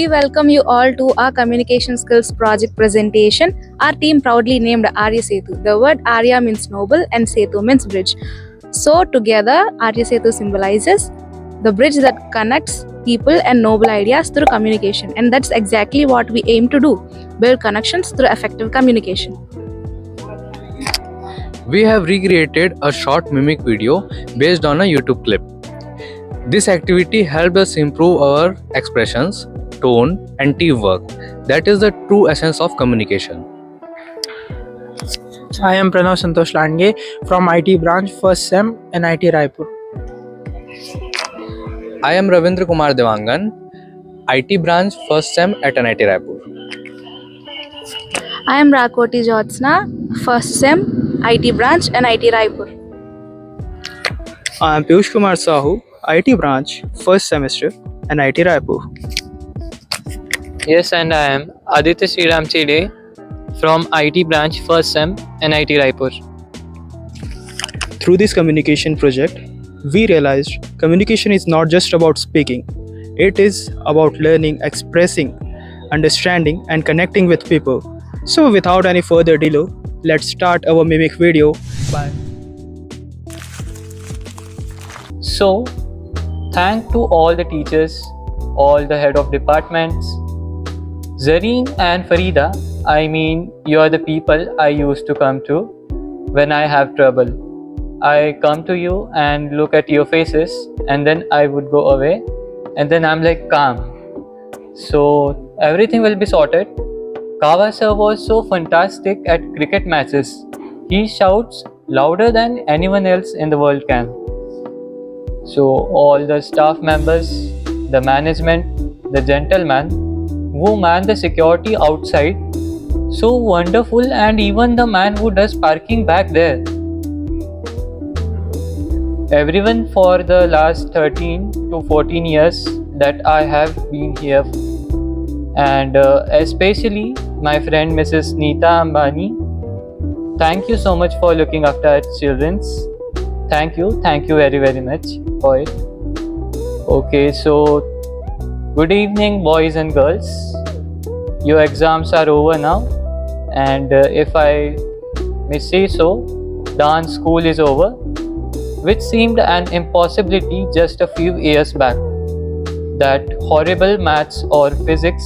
We welcome you all to our communication skills project presentation. Our team proudly named ARYASETU. The word Arya means noble and Setu means bridge. So together, ARYASETU symbolizes the bridge that connects people and noble ideas through communication. And that's exactly what we aim to do, build connections through effective communication. We have recreated a short mimic video based on a YouTube clip. This activity helped us improve our expressions, tone, and teamwork. That is the true essence of communication. I am PRANAV LANDGE from IT branch first sem NIT Raipur. I am Kumar DEWANGAN, IT branch first sem at NIT Raipur. I am RAKOTI JYOTHSNA, first sem, IT branch, NIT Raipur. I am Piyush Kumar Sahu, IT branch first semester NIT Raipur. Yes, and I am ADITYA CHEDE from IT branch first sem NIT Raipur. Through this communication project, we realized communication is not just about speaking. It is about learning, expressing, understanding, and connecting with people. So without any further delay, let's start our mimic video. Bye. So, thank to all the teachers, all the head of departments, Zareen and Farida. I mean, you are the people I used to come to when I have trouble. I come to you and look at your faces, and then I would go away, and then I'm like calm. So everything will be sorted. Kawa sir was so fantastic at cricket matches. He shouts louder than anyone else in the world can. So all the staff members, the management, the gentleman who man the security outside, so wonderful, and even the man who does parking back there. Everyone for the last 13 to 14 years that I have been here, and especially my friend Mrs. Neeta Ambani. Thank you so much for looking after our children. Thank you very much for it. Okay, so good evening, boys and girls. Your exams are over now, and if I may say so, dance school is over, which seemed an impossibility just a few years back. That horrible maths or physics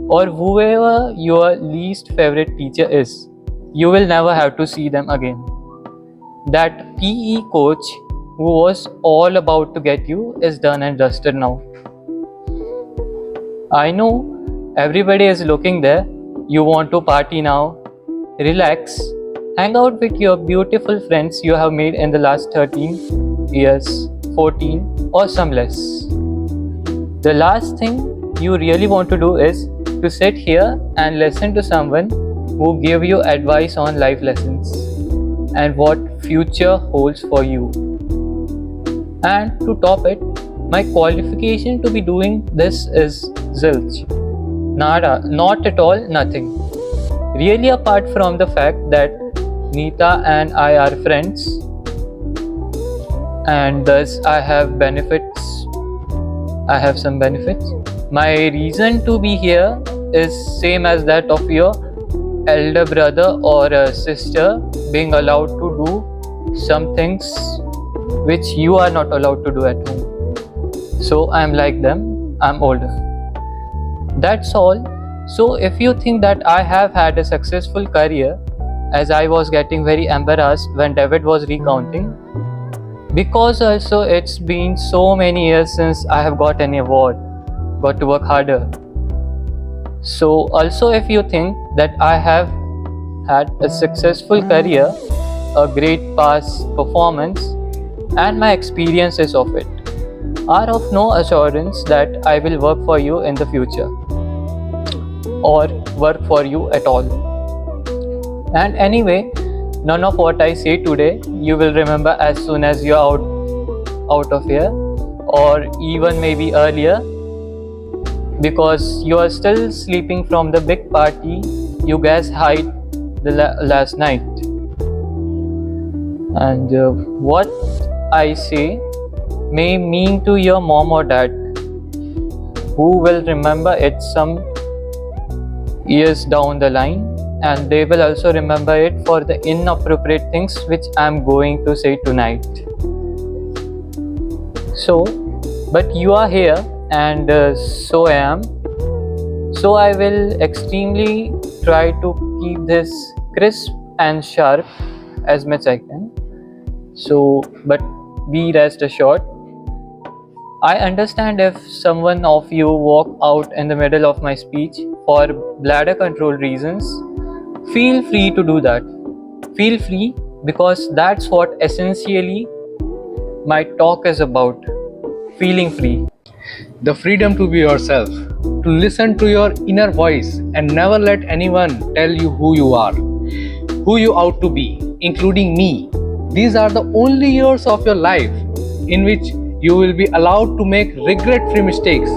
or whoever your least favorite teacher is, you will never have to see them again. That PE coach who was all about to get you is done and dusted now. I know everybody is looking there. You want to party now. Relax. Hang out with your beautiful friends you have made in the last 13 years, 14 or some less. The last thing you really want to do is to sit here and listen to someone who give you advice on life lessons and what future holds for you. And to top it, my qualification to be doing this is zilch. Nada, not at all, nothing. Really, apart from the fact that Neeta and I are friends, and thus I have benefits. I have some benefits. My reason to be here is same as that of your elder brother or a sister being allowed to do some things which you are not allowed to do at home. So I'm like them, I'm older. That's all. So if you think that I have had a successful career, as I was getting very embarrassed when David was recounting, because also it's been so many years since I have got any award, got to work harder. So also if you think that I have had a successful career, a great past performance, and my experiences of it are of no assurance that I will work for you in the future or work for you at all. And anyway, none of what I say today you will remember as soon as you're out of here, or even maybe earlier, because you are still sleeping from the big party you guys had the last night. And what I say may mean to your mom or dad, who will remember it some years down the line, and they will also remember it for the inappropriate things which I'm going to say tonight. So, but you are here, and so I am. So I will extremely try to keep this crisp and sharp as much I can. So, but be rest assured, I understand if someone of you walk out in the middle of my speech for bladder control reasons. Feel free to do that. Feel free, because that's what essentially my talk is about. Feeling free. The freedom to be yourself, to listen to your inner voice and never let anyone tell you who you are, who you ought to be, including me. These are the only years of your life in which you will be allowed to make regret-free mistakes.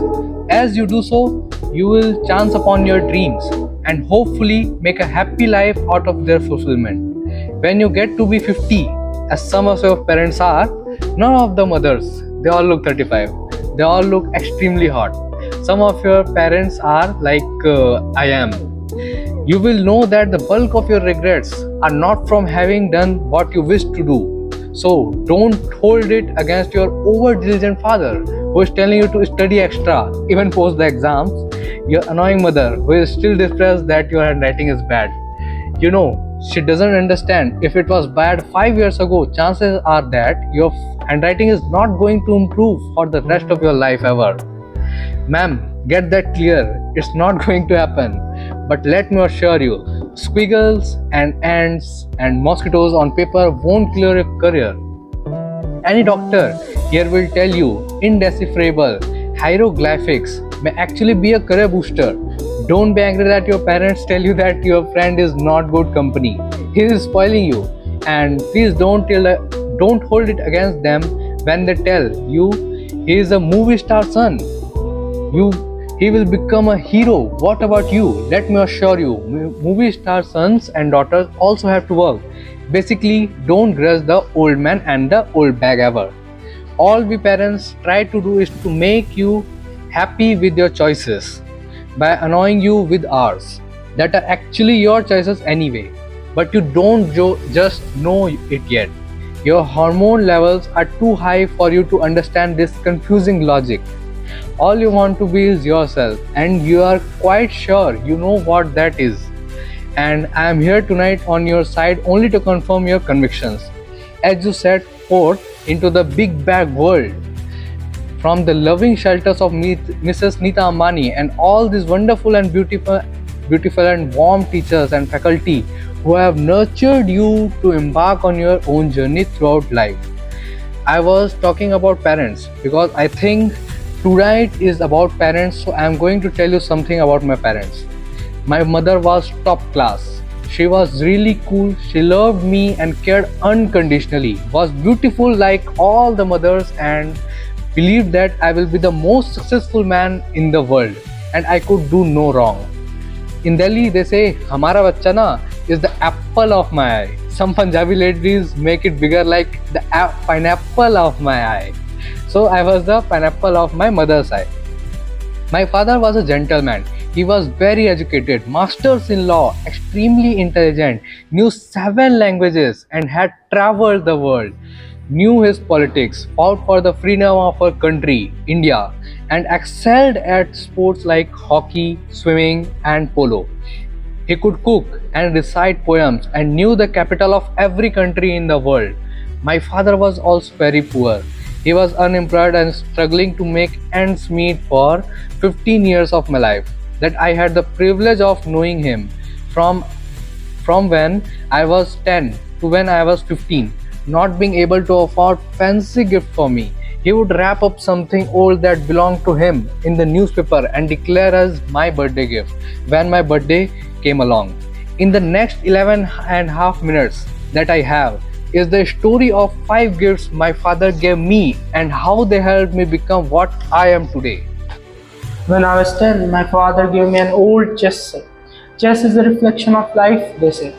As you do so, you will chance upon your dreams and hopefully make a happy life out of their fulfillment. When you get to be 50, as some of your parents are, none of the mothers, they all look 35. They all look extremely hot. Some of your parents are like I am. You will know that the bulk of your regrets are not from having done what you wish to do. So don't hold it against your over-diligent father who is telling you to study extra even post the exams. Your annoying mother who is still depressed that your handwriting is bad. You know, she doesn't understand if it was bad 5 years ago, chances are that your handwriting is not going to improve for the rest of your life ever. Ma'am, get that clear. It's not going to happen. But let me assure you, squiggles and ants and mosquitoes on paper won't clear your career. Any doctor here will tell you indecipherable hieroglyphics may actually be a career booster. Don't be angry that your parents tell you that your friend is not good company. He is spoiling you, and please don't hold it against them when they tell you he is a movie star son. He will become a hero. What about you? Let me assure you, movie star sons and daughters also have to work. Basically, don't grudge the old man and the old bag ever. All we parents try to do is to make you happy with your choices by annoying you with ours that are actually your choices anyway, but you don't just know it yet. Your hormone levels are too high for you to understand this confusing logic. All you want to be is yourself, and you are quite sure you know what that is. And I am here tonight on your side only to confirm your convictions as you set forth into the big bag world. From the loving shelters of Mrs. Nita Ambani and all these wonderful and beautiful and warm teachers and faculty who have nurtured you to embark on your own journey throughout life. I was talking about parents because I think tonight is about parents, so I am going to tell you something about my parents. My mother was top class. She was really cool. She loved me and cared unconditionally, was beautiful like all the mothers, and believed that I will be the most successful man in the world and I could do no wrong. In Delhi, they say, "Hamara bachcha na is the apple of my eye." Some Punjabi ladies make it bigger like the pineapple of my eye. So I was the pineapple of my mother's eye. My father was a gentleman. He was very educated, masters in law, extremely intelligent, knew 7 languages and had traveled the world. Knew his politics, fought for the freedom of our country, India, and excelled at sports like hockey, swimming, and polo. He could cook and recite poems and knew the capital of every country in the world. My father was also very poor. He was unemployed and struggling to make ends meet for 15 years of my life. That I had the privilege of knowing him from when I was 10 to when I was 15. Not being able to afford fancy gift for me, he would wrap up something old that belonged to him in the newspaper and declare as my birthday gift when my birthday came along. In the next 11 and a half minutes that I have is the story of 5 gifts my father gave me and how they helped me become what I am today. When I was 10, my father gave me an old chess set. Chess is a reflection of life, they say.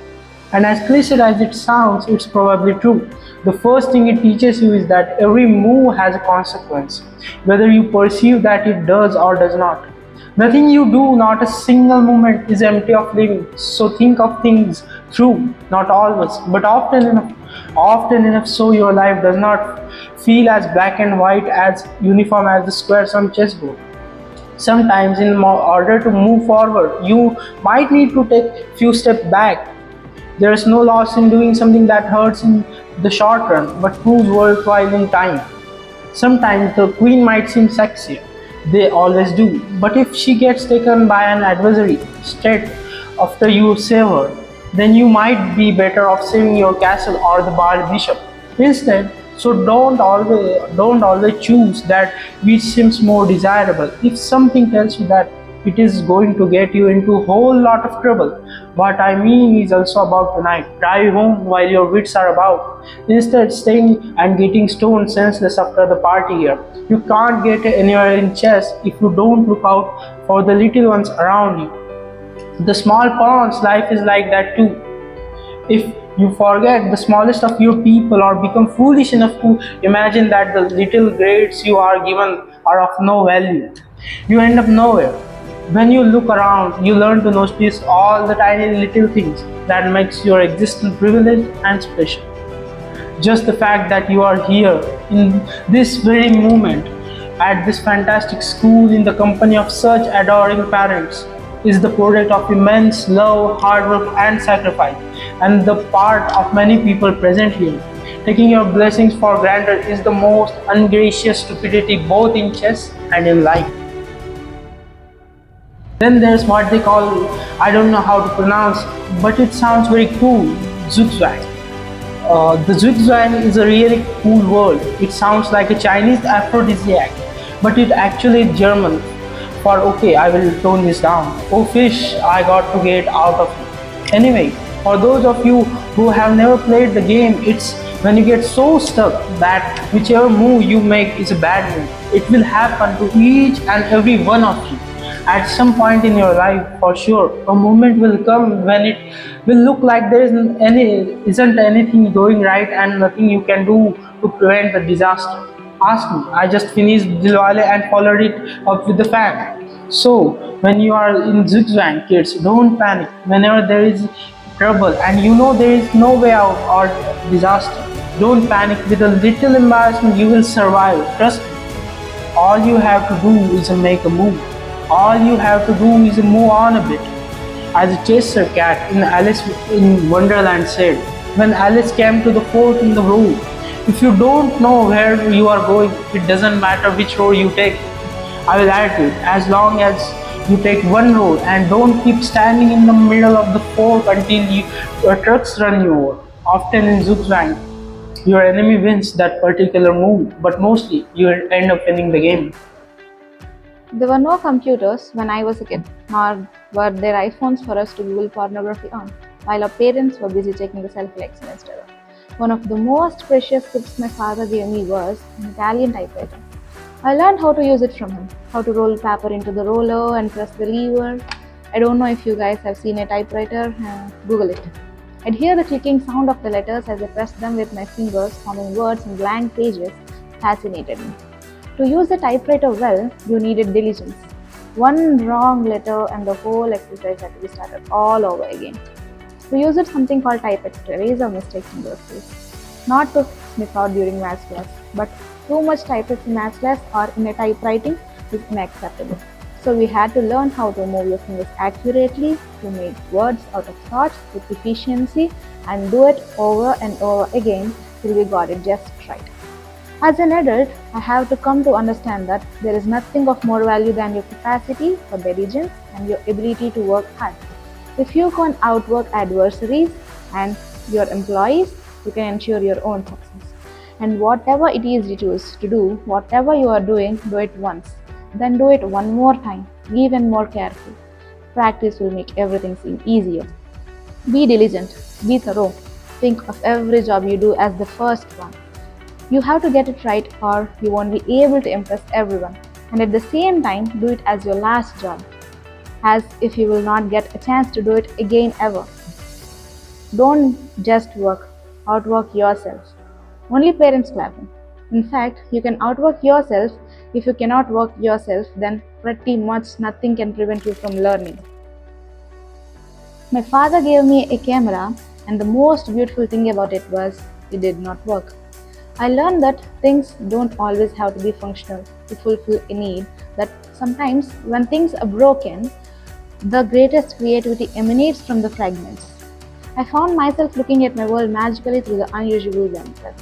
And as cliche as it sounds, it's probably true. The first thing it teaches you is that every move has a consequence, whether you perceive that it does or does not. Nothing you do, not a single moment, is empty of living. So think of things through, not always, but often enough. Often enough so your life does not feel as black and white, as uniform as the squares on chessboard. Sometimes in order to move forward, you might need to take few steps back. There is no loss in doing something that hurts in the short run but proves worthwhile in time. Sometimes the queen might seem sexier, they always do, but if she gets taken by an adversary straight after you save her, then you might be better off saving your castle or the bald bishop instead. So don't always choose that which seems more desirable. If something tells you that it is going to get you into a whole lot of trouble, what I mean is also about tonight. Drive home while your wits are about, instead staying and getting stoned senseless after the party here. You can't get anywhere in chess if you don't look out for the little ones around you. The small pawns life is like that too. If you forget the smallest of your people or become foolish enough to imagine that the little grades you are given are of no value, you end up nowhere. When you look around, you learn to notice all the tiny little things that makes your existence privileged and special. Just the fact that you are here in this very moment at this fantastic school in the company of such adoring parents is the product of immense love, hard work and sacrifice, and the part of many people present here. Taking your blessings for granted is the most ungracious stupidity both in chess and in life. Then there's what they call, I don't know how to pronounce, but it sounds very cool, zugzwang. The zugzwang is a really cool word. It sounds like a Chinese aphrodisiac, but it actually is German for okay, I will tone this down. Oh fish, I got to get out of it. Anyway, for those of you who have never played the game, it's when you get so stuck that whichever move you make is a bad move. It will happen to each and every one of you. At some point in your life, for sure, a moment will come when it will look like there isn't anything going right and nothing you can do to prevent the disaster. Ask me, I just finished Dilwale and followed it up with the fan. So, when you are in zigzag, kids, don't panic. Whenever there is trouble and you know there is no way out or disaster, don't panic. With a little embarrassment, you will survive. Trust me. All you have to do is make a move. All you have to do is move on a bit. As a chaser cat in Alice in Wonderland said, when Alice came to the fork in the road, if you don't know where you are going, it doesn't matter which road you take. I will add to it, as long as you take one road and don't keep standing in the middle of the fork until your trucks run you over. Often in zigzag, your enemy wins that particular move, but mostly you end up winning the game. There were no computers when I was a kid, nor were there iPhones for us to Google pornography on, while our parents were busy checking the selfie likes on Instagram. One of the most precious gifts my father gave me was an Italian typewriter. I learned how to use it from him, how to roll paper into the roller and press the lever. I don't know if you guys have seen a typewriter, Google it. I'd hear the clicking sound of the letters as I pressed them with my fingers, forming words in blank pages. Fascinated me. To use the typewriter well, you needed diligence. One wrong letter and the whole exercise had to be started all over again. We used something called typex to erase our mistakes in those days. Not to sniff out during maths class, but too much typex in maths class or in a typewriting is unacceptable. So we had to learn how to move your fingers accurately, to make words out of sorts with efficiency, and do it over and over again till we got it just right. As an adult, I have to come to understand that there is nothing of more value than your capacity for diligence and your ability to work hard. If you can outwork adversaries and your employees, you can ensure your own success. And whatever it is you choose to do, whatever you are doing, do it once. Then do it one more time, even more careful. Practice will make everything seem easier. Be diligent, be thorough. Think of every job you do as the first one. You have to get it right or you won't be able to impress everyone. And at the same time, do it as your last job, as if you will not get a chance to do it again ever. Don't just work, outwork yourself. Only parents clapping. In fact, you can outwork yourself. If you cannot work yourself, then pretty much nothing can prevent you from learning. My father gave me a camera, and the most beautiful thing about it was it did not work. I learned that things don't always have to be functional to fulfill a need, that sometimes when things are broken, the greatest creativity emanates from the fragments. I found myself looking at my world magically through the unusual lenses.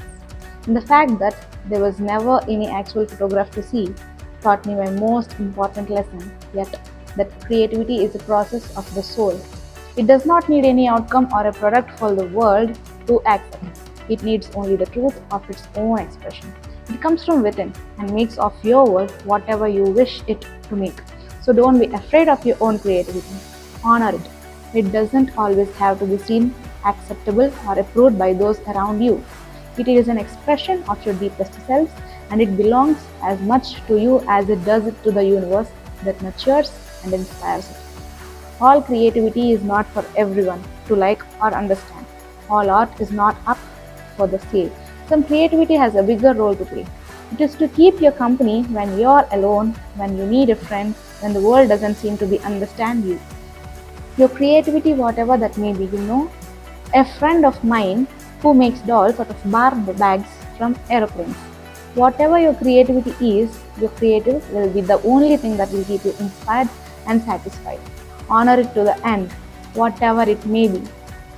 And the fact that there was never any actual photograph to see taught me my most important lesson yet, that creativity is a process of the soul. It does not need any outcome or a product for the world to accept. It needs only the truth of its own expression. It comes from within and makes of your world whatever you wish it to make. So don't be afraid of your own creativity. Honor it. It doesn't always have to be seen, acceptable, or approved by those around you. It is an expression of your deepest self, and it belongs as much to you as it does to the universe that nurtures and inspires it. All creativity is not for everyone to like or understand. All art is not up for the sale. Some creativity has a bigger role to play. It is to keep your company when you're alone, when you need a friend, when the world doesn't seem to be understand you. Your creativity, whatever that may be, A friend of mine who makes dolls out of bar bags from aeroplanes. Whatever your creativity is, your creative will be the only thing that will keep you inspired and satisfied. Honor it to the end, whatever it may be.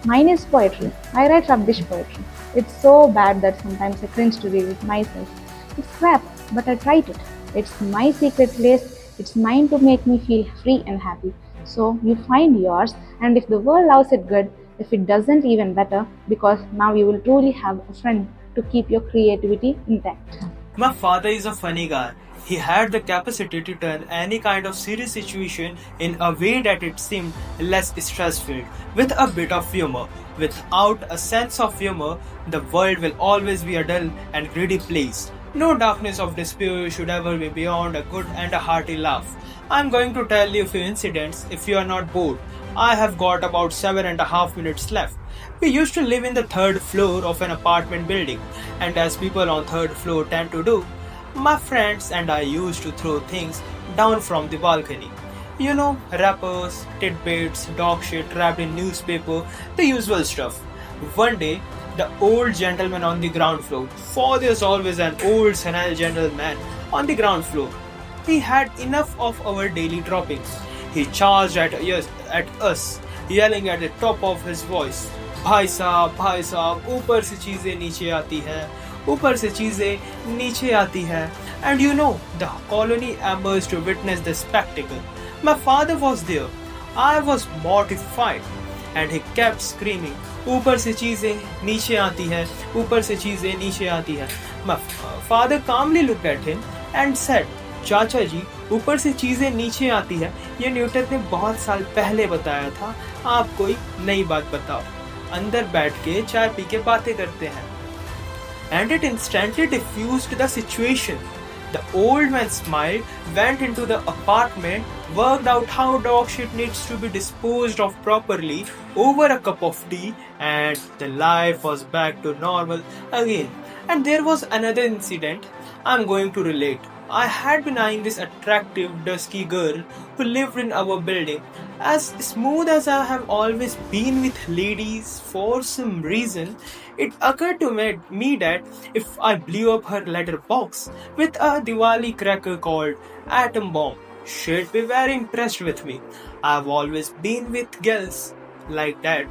Mine is poetry. I write rubbish poetry. It's so bad that sometimes I cringe to read it myself. It's crap, but I tried it. It's my secret place. It's mine to make me feel free and happy. So you find yours, and if the world loves it, good. If it doesn't, even better, because now you will truly have a friend to keep your creativity intact. My father is a funny guy. He had the capacity to turn any kind of serious situation in a way that it seemed less stress-filled, with a bit of humor. Without a sense of humor, the world will always be a dull and greedy place. No darkness of despair should ever be beyond a good and a hearty laugh. I'm going to tell you a few incidents if you are not bored. I have got about 7.5 minutes left. We used to live in the third floor of an apartment building, and as people on third floor tend to do, my friends and I used to throw things down from the balcony. Wrappers, tidbits, dog shit wrapped in newspaper, the usual stuff. One day, the old gentleman on the ground floor, for there's always an old senile gentleman on the ground floor. He had enough of our daily droppings. He charged at us, yelling at the top of his voice, भाई साहब, ऊपर से चीजें नीचे आती है, ऊपर से चीजें नीचे आती है. And the colony emerged to witness the spectacle. My father was there. I was mortified, and he kept screaming, ऊपर से चीजें नीचे आती है, ऊपर से चीजें नीचे आती है. My father calmly looked at him and said, चाचा जी, ऊपर से चीजें नीचे आती है, ये न्यूटन ने बहुत साल पहले बताया था, आप कोई नई बात बताओ. अंदर बैठ के चाय पी के बातें करते हैं. And it instantly diffused the situation. The old man smiled, went into the apartment, worked out how dog shit needs to be disposed of properly over a cup of tea, and the life was back to normal again. And there was another incident I'm going to relate. I had been eyeing this attractive, dusky girl who lived in our building. As smooth as I have always been with ladies, for some reason, it occurred to me that if I blew up her letterbox with a Diwali cracker called Atom Bomb, she'd be very impressed with me. I've always been with girls like that.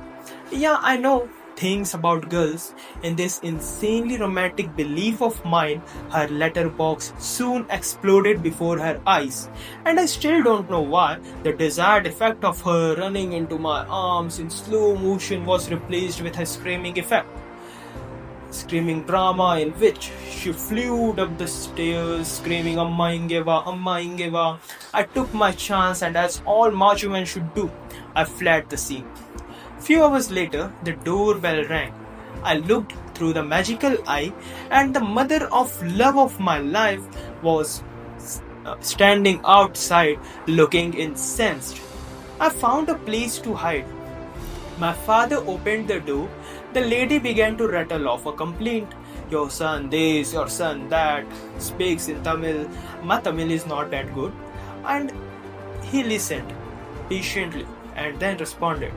Yeah, I know things about girls. In this insanely romantic belief of mine, her letterbox soon exploded before her eyes. And I still don't know why. The desired effect of her running into my arms in slow motion was replaced with a screaming effect. Screaming drama in which she flew up the stairs screaming Amma Ingeva, Amma Ingeva. I took my chance, and as all macho men should do, I fled the scene. Few hours later, the doorbell rang. I looked through the magical eye, and the mother of love of my life was standing outside looking incensed. I found a place to hide. my father opened the door, the lady began to rattle off a complaint. Your son this, your son that, speaks in Tamil. My Tamil is not that good. And he listened patiently and then responded,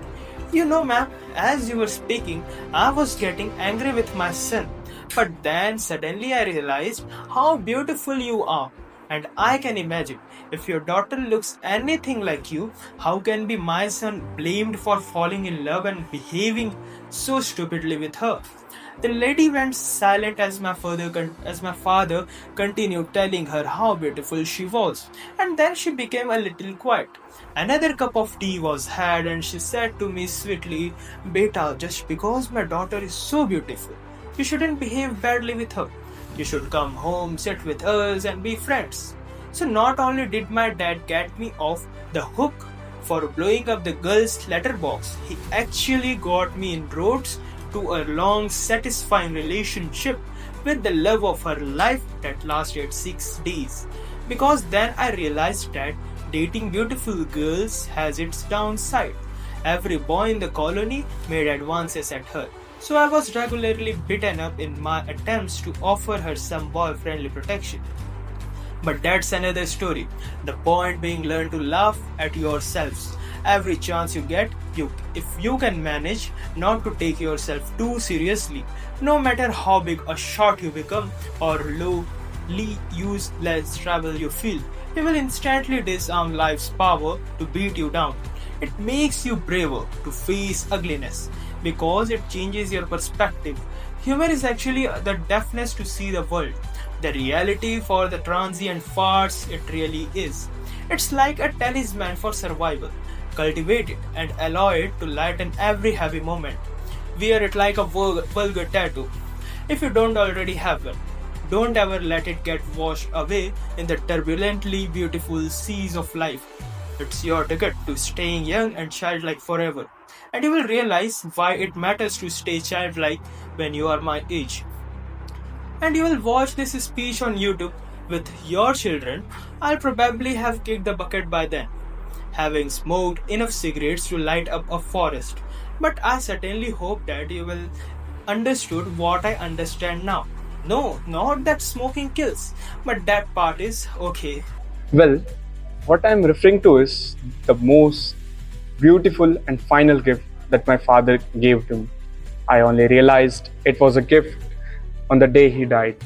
You know, ma'am, as you were speaking, I was getting angry with my son. But then suddenly I realized how beautiful you are. And I can imagine, if your daughter looks anything like you, how can be my son blamed for falling in love and behaving so stupidly with her? The lady went silent as my father continued telling her how beautiful she was, and then she became a little quiet. Another cup of tea was had, and she said to me sweetly, Beta, just because my daughter is so beautiful, you shouldn't behave badly with her. You should come home, sit with us, and be friends. So not only did my dad get me off the hook for blowing up the girl's letterbox, he actually got me inroads to a long, satisfying relationship with the love of her life that lasted 6 days. Because then I realized that dating beautiful girls has its downside. Every boy in the colony made advances at her. So I was regularly beaten up in my attempts to offer her some boy-friendly protection. But that's another story. The point being, learn to laugh at yourselves. Every chance you get, if you can manage not to take yourself too seriously, no matter how big a shot you become or lowly useless trouble you feel, you will instantly disarm life's power to beat you down. It makes you braver to face ugliness because it changes your perspective. Humor is actually the deafness to see the world. The reality for the transient farce it really is. It's like a talisman for survival. Cultivate it and allow it to lighten every heavy moment. Wear it like a vulgar tattoo if you don't already have one. Don't ever let it get washed away in the turbulently beautiful seas of life. It's your ticket to staying young and childlike forever. And you will realize why it matters to stay childlike when you are my age. And you will watch this speech on YouTube with your children. I'll probably have kicked the bucket by then, having smoked enough cigarettes to light up a forest. But I certainly hope that you will understood what I understand now. No, not that smoking kills, but that part is okay. Well, what I'm referring to is the most beautiful and final gift that my father gave to me. I only realized it was a gift on the day he died.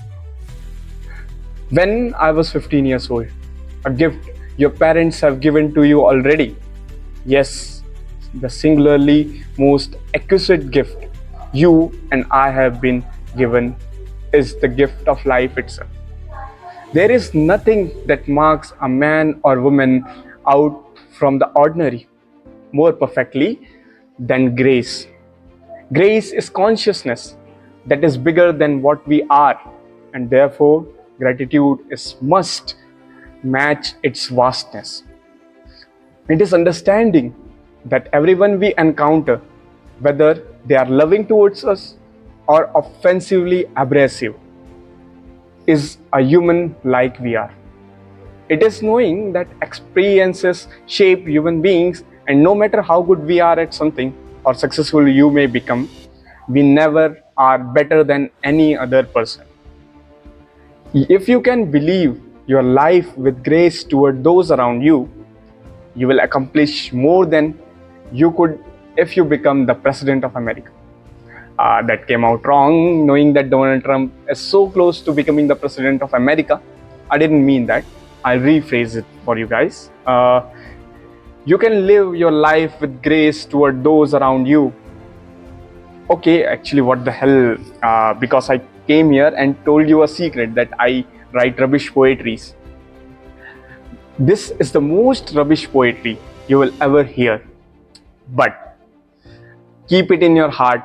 When I was 15 years old, a gift your parents have given to you already. Yes, the singularly most exquisite gift you and I have been given is the gift of life itself. There is nothing that marks a man or woman out from the ordinary more perfectly than grace. Grace is consciousness that is bigger than what we are, and therefore gratitude must match its vastness. It is understanding that everyone we encounter, whether they are loving towards us or offensively abrasive, is a human like we are. It is knowing that experiences shape human beings, and no matter how good we are at something or successful you may become, we never are better than any other person. If you can believe your life with grace toward those around you, you will accomplish more than you could if you become the President of America. That came out wrong, knowing that Donald Trump is so close to becoming the President of America. I didn't mean that. I'll rephrase it for you guys. You can live your life with grace toward those around you. Okay, actually, what the hell? Because I came here and told you a secret that I write rubbish poetries. This is the most rubbish poetry you will ever hear. But keep it in your heart.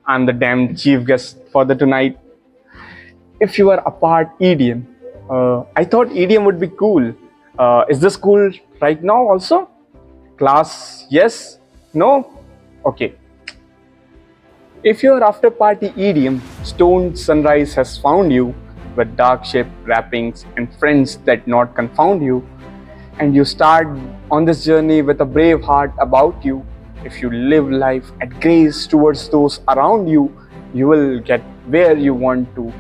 I'm the damned chief guest for the tonight. If you are a part idiom, I thought idiom would be cool. Is this cool right now also? Class, yes? No? Okay. If your after party idiom, stoned sunrise has found you with dark shaped wrappings and friends that not confound you, and you start on this journey with a brave heart about you, If you live life at grace towards those around you, you will get where you want to,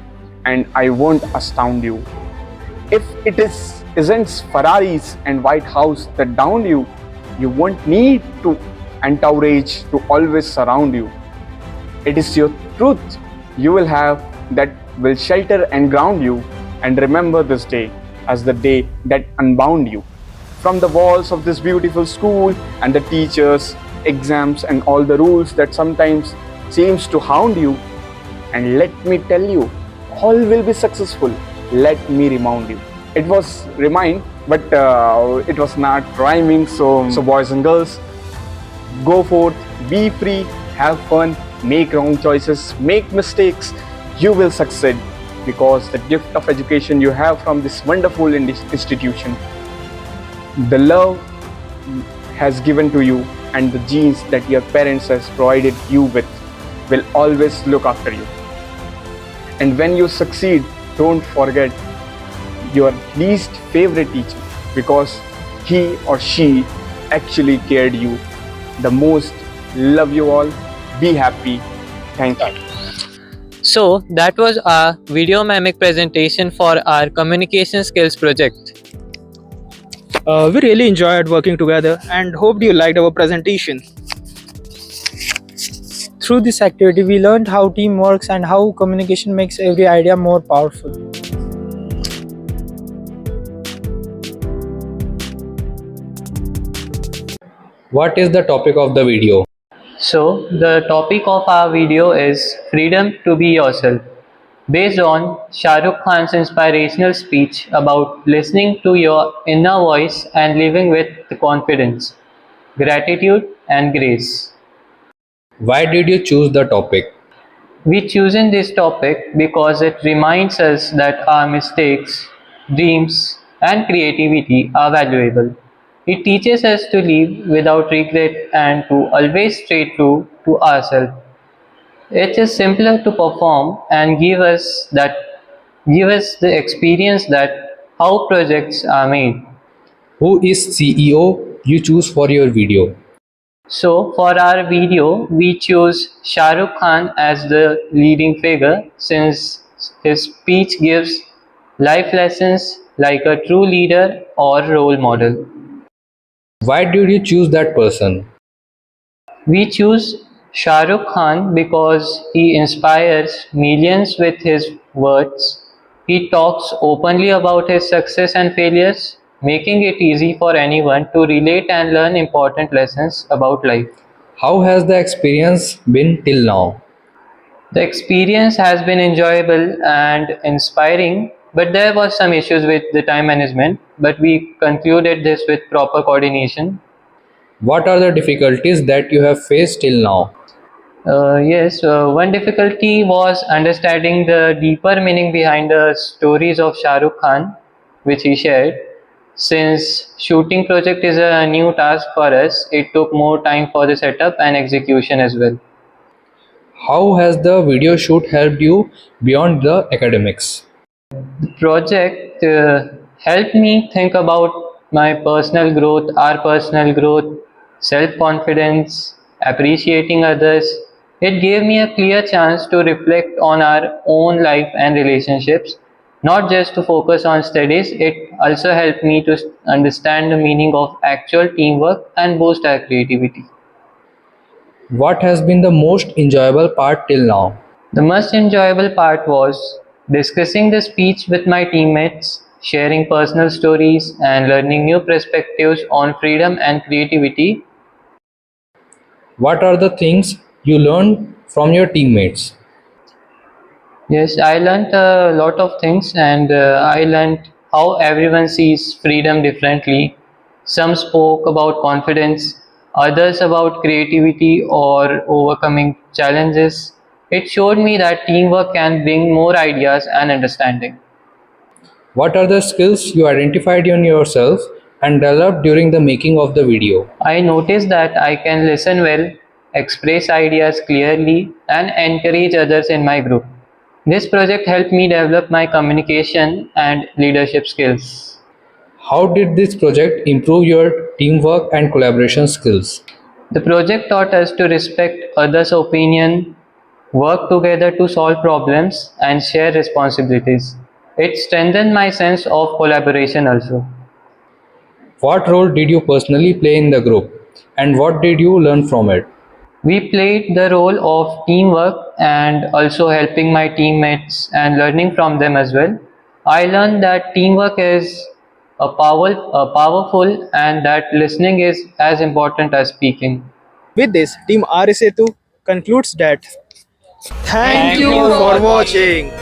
and I won't astound you. If it isn't Ferraris and White House that down you, you won't need to entourage to always surround you. It is your truth you will have that will shelter and ground you, and remember this day as the day that unbound you from the walls of this beautiful school and the teachers, exams and all the rules that sometimes seems to hound you. And let me tell you, all will be successful. Let me remind you. It was remind, but it was not rhyming. So boys and girls, go forth, be free, have fun, make wrong choices, make mistakes. You will succeed because the gift of education you have from this wonderful institution, the love has given to you, and the genes that your parents has provided you with will always look after you. And when you succeed, don't forget your least favorite teacher, because he or she actually cared you the most. Love you all. Be happy. Thank you. So that was our video mimic presentation for our communication skills project. We really enjoyed working together and hoped you liked our presentation. Through this activity, we learned how team works and how communication makes every idea more powerful. What is the topic of the video? So the topic of our video is freedom to be yourself, based on Shahrukh Khan's inspirational speech about listening to your inner voice and living with confidence, gratitude and grace. Why did you choose the topic? We chosen this topic because it reminds us that our mistakes, dreams and creativity are valuable. It teaches us to live without regret and to always stay true to ourselves. It is simpler to perform and give us the experience that how projects are made. Who is CEO you choose for your video? So for our video, we choose Shahrukh Khan as the leading figure since his speech gives life lessons like a true leader or role model. Why did you choose that person? We choose Shahrukh Khan because he inspires millions with his words. He talks openly about his success and failures, making it easy for anyone to relate and learn important lessons about life. How has the experience been till now? The experience has been enjoyable and inspiring, but there was some issues with the time management, but we concluded this with proper coordination. What are the difficulties that you have faced till now? Yes, one difficulty was understanding the deeper meaning behind the stories of Shahrukh Khan, which he shared. Since shooting project is a new task for us, it took more time for the setup and execution as well. How has the video shoot helped you beyond the academics? The project helped me think about my personal growth, our personal growth, self-confidence, appreciating others. It gave me a clear chance to reflect on our own life and relationships, not just to focus on studies. It also helped me to understand the meaning of actual teamwork and boost our creativity. What has been the most enjoyable part till now? The most enjoyable part was discussing the speech with my teammates, sharing personal stories, and learning new perspectives on freedom and creativity. What are the things you learned from your teammates? Yes, I learned a lot of things, and I learned how everyone sees freedom differently. Some spoke about confidence, others about creativity or overcoming challenges. It showed me that teamwork can bring more ideas and understanding. What are the skills you identified in yourself and developed during the making of the video? I noticed that I can listen well, express ideas clearly, and encourage others in my group. This project helped me develop my communication and leadership skills. How did this project improve your teamwork and collaboration skills? The project taught us to respect others' opinion, work together to solve problems, and share responsibilities. It strengthened my sense of collaboration also. What role did you personally play in the group, and what did you learn from it? We played the role of teamwork and also helping my teammates and learning from them as well. I learned that teamwork is powerful and that listening is as important as speaking. With this, Team ARYASETU concludes that thank you for watching.